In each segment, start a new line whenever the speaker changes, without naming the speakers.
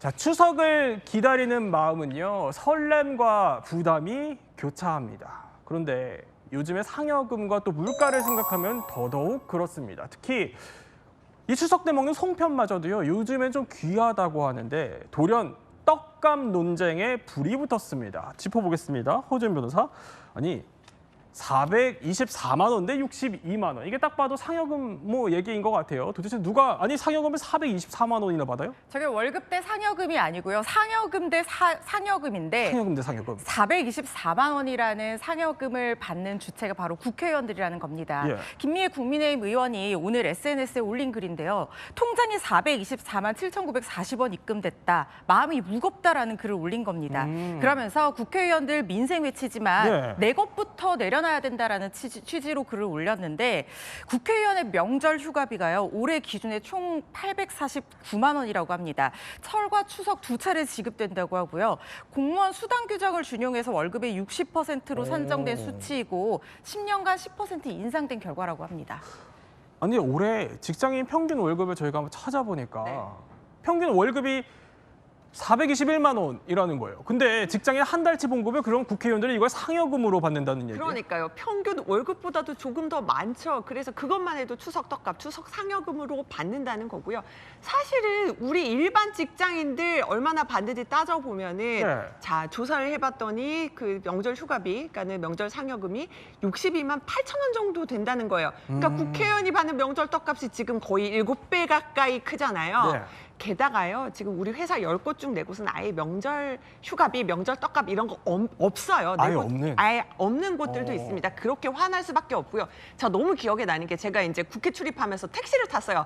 자, 추석을 기다리는 마음은요, 설렘과 부담이 교차합니다. 그런데 요즘에 상여금과 또 물가를 생각하면 더더욱 그렇습니다. 특히 이 추석 때 먹는 송편마저도요, 요즘엔 좀 귀하다고 하는데 돌연 떡값 논쟁에 불이 붙었습니다. 짚어보겠습니다. 허준 변호사. 아니, 424만 원 대 62만 원. 이게 딱 봐도 상여금 뭐 얘기인 것 같아요. 도대체 누가 상여금을 424만 원이나 받아요?
저게 월급 대 상여금이 아니고요. 상여금 대 상여금인데
상여금 대 상여금.
424만 원이라는 상여금을 받는 주체가 바로 국회의원들이라는 겁니다.
예.
김미애 국민의힘 의원이 오늘 SNS에 올린 글인데요. 통장에 424만 7,940원 입금됐다. 마음이 무겁다라는 글을 올린 겁니다. 그러면서 국회의원들 민생 외치지만 내 것부터 내려놔야 된다라는 취지로 글을 올렸는데 국회의원의 명절 휴가비가요. 올해 기준에 총 849만 원이라고 합니다. 설과 추석 두 차례 지급된다고 하고요. 공무원 수당 규정을 준용해서 월급의 60%로 산정된 수치이고 10년간 10% 인상된 결과라고 합니다.
아니, 올해 직장인 평균 월급을 저희가 한번 찾아보니까 평균 월급이 421만 원이라는 거예요. 근데 직장인 한 달치 봉급을 그럼 국회의원들이 이걸 상여금으로 받는다는 얘기예요.
그러니까요. 평균 월급보다도 조금 더 많죠. 그래서 그것만 해도 추석 떡값, 추석 상여금으로 받는다는 거고요. 사실은 우리 일반 직장인들 얼마나 받는지 따져보면은 자, 조사를 해봤더니 그 명절 휴가비, 그러니까는 명절 상여금이 62만 8천 원 정도 된다는 거예요. 그러니까 국회의원이 받는 명절 떡값이 지금 거의 7배 가까이 크잖아요. 게다가요, 지금 우리 회사 10곳 중 4곳은 아예 명절 휴가비, 명절 떡값 이런 거 없어요. 아예 없는 곳들도 있습니다. 그렇게 화날 수밖에 없고요. 저 너무 기억에 나는 게 제가 이제 국회 출입하면서 택시를 탔어요.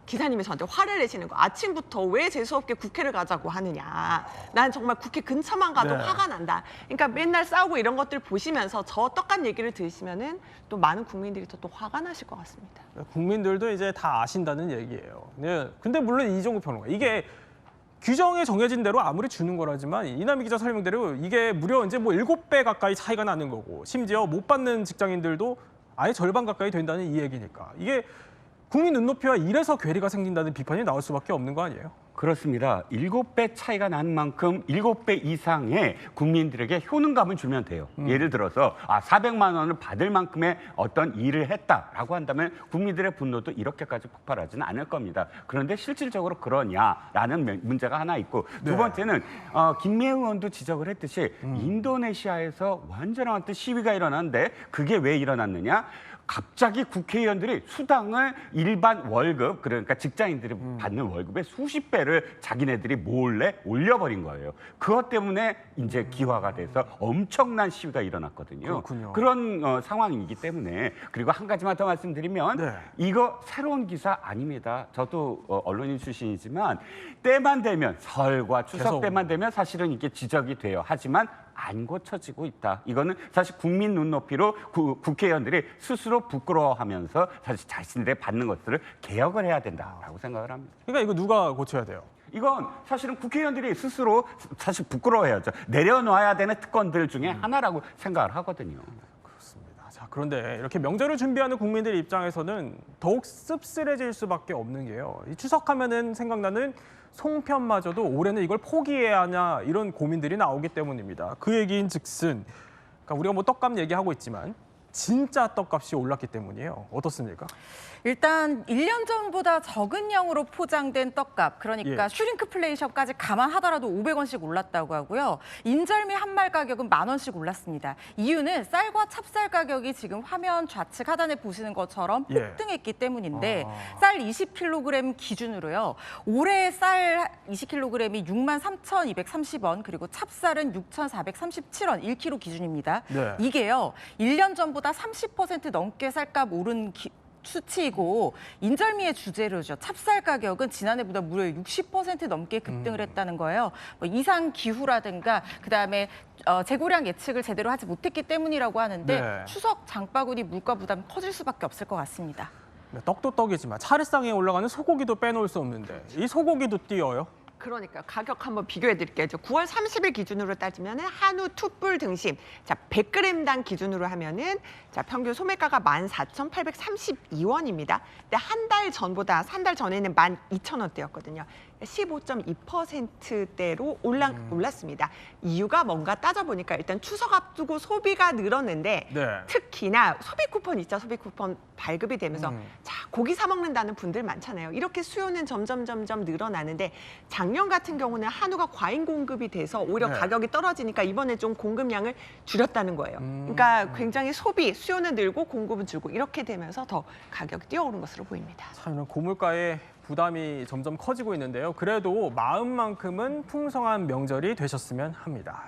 기사님이 저한테 화를 내시는 거. 아침부터 왜 재수없게 국회를 가자고 하느냐. 난 정말 국회 근처만 가도 화가 난다. 그러니까 맨날 싸우고 이런 것들 보시면서 저 떡값 얘기를 들으시면은 또 많은 국민들이 또 화가 나실 것 같습니다.
국민들도 이제 다 아신다는 얘기예요. 근데 물론 이종구 평론가, 이게 규정에 정해진 대로 아무리 주는 거라지만 이남희 기자 설명대로 이게 무려 이제 뭐 7배 가까이 차이가 나는 거고 심지어 못 받는 직장인들도 아예 절반 가까이 된다는 이 얘기니까 이게 국민 눈높이와 이래서 괴리가 생긴다는 비판이 나올 수밖에 없는 거 아니에요?
그렇습니다. 7배 차이가 난 만큼 7배 이상의 국민들에게 효능감을 주면 돼요. 예를 들어서 400만 원을 받을 만큼의 어떤 일을 했다라고 한다면 국민들의 분노도 이렇게까지 폭발하지는 않을 겁니다. 그런데 실질적으로 그러냐라는 문제가 하나 있고 두 번째는 김미애 의원도 지적을 했듯이 인도네시아에서 완전한 시위가 일어났는데 그게 왜 일어났느냐? 갑자기 국회의원들이 수당을 일반 월급, 그러니까 직장인들이 받는 월급의 수십 배를 자기네들이 몰래 올려버린 거예요. 그것 때문에 이제 기화가 돼서 엄청난 시위가 일어났거든요.
그렇군요.
그런 상황이기 때문에 그리고 한 가지만 더 말씀드리면 이거 새로운 기사 아닙니다. 저도 언론인 출신이지만 때만 되면 설과 추석 때만 되면 사실은 이게 지적이 돼요. 하지만 안 고쳐지고 있다. 이거는 사실 국민 눈높이로 국회의원들이 스스로 부끄러워하면서 사실 자신들의 받는 것들을 개혁을 해야 된다라고 생각을 합니다.
그러니까 이거 누가 고쳐야 돼요?
이건 사실은 국회의원들이 스스로 사실 부끄러워해야죠. 내려놔야 되는 특권들 중에 하나라고 생각을 하거든요.
그렇습니다. 자, 그런데 이렇게 명절을 준비하는 국민들 입장에서는 더욱 씁쓸해질 수밖에 없는 게요. 이 추석하면은 생각나는 송편마저도 올해는 이걸 포기해야 하냐 이런 고민들이 나오기 때문입니다. 그 얘기인즉슨 그러니까 우리가 뭐 떡값 얘기하고 있지만 진짜 떡값이 올랐기 때문이에요. 어떻습니까?
일단 1년 전보다 적은 양으로 포장된 떡값, 그러니까 슈링크플레이션까지 감안하더라도 500원씩 올랐다고 하고요. 인절미 한 말 가격은 10,000원씩 올랐습니다. 이유는 쌀과 찹쌀 가격이 지금 화면 좌측 하단에 보시는 것처럼 폭등했기 때문인데 쌀 20kg 기준으로요. 올해 쌀 20kg이 63,230원, 그리고 찹쌀은 6,437원 1kg 기준입니다. 이게요. 1년 전보다 30% 넘게 쌀값 오른 수치이고 인절미의 주재료죠. 찹쌀 가격은 지난해보다 무려 60% 넘게 급등을 했다는 거예요. 뭐 이상 기후라든가 그다음에 재고량 예측을 제대로 하지 못했기 때문이라고 하는데 추석 장바구니 물가 부담 커질 수밖에 없을 것 같습니다.
떡도 떡이지만 차례상에 올라가는 소고기도 빼놓을 수 없는데 이 소고기도 뛰어요?
그러니까 가격 한번 비교해 드릴게요. 9월 30일 기준으로 따지면은 한우 투뿔 등심, 자 100g당 기준으로 하면은 자 평균 소매가가 14,832원입니다. 근데 한 달 전보다 한 달 전에는 12,000원대였거든요. 15.2%대로 올랐습니다. 이유가 뭔가 따져보니까 일단 추석 앞두고 소비가 늘었는데
네.
특히나 소비 쿠폰 있죠. 소비 쿠폰 발급이 되면서 자 고기 사 먹는다는 분들 많잖아요. 이렇게 수요는 점점 늘어나는데 작년 같은 경우는 한우가 과잉 공급이 돼서 오히려
네.
가격이 떨어지니까 이번에 좀 공급량을 줄였다는 거예요. 그러니까 굉장히 수요는 늘고 공급은 줄고 이렇게 되면서 더 가격이 뛰어오른 것으로 보입니다.
참 이런 고물가의 부담이 점점 커지고 있는데요. 그래도 마음만큼은 풍성한 명절이 되셨으면 합니다.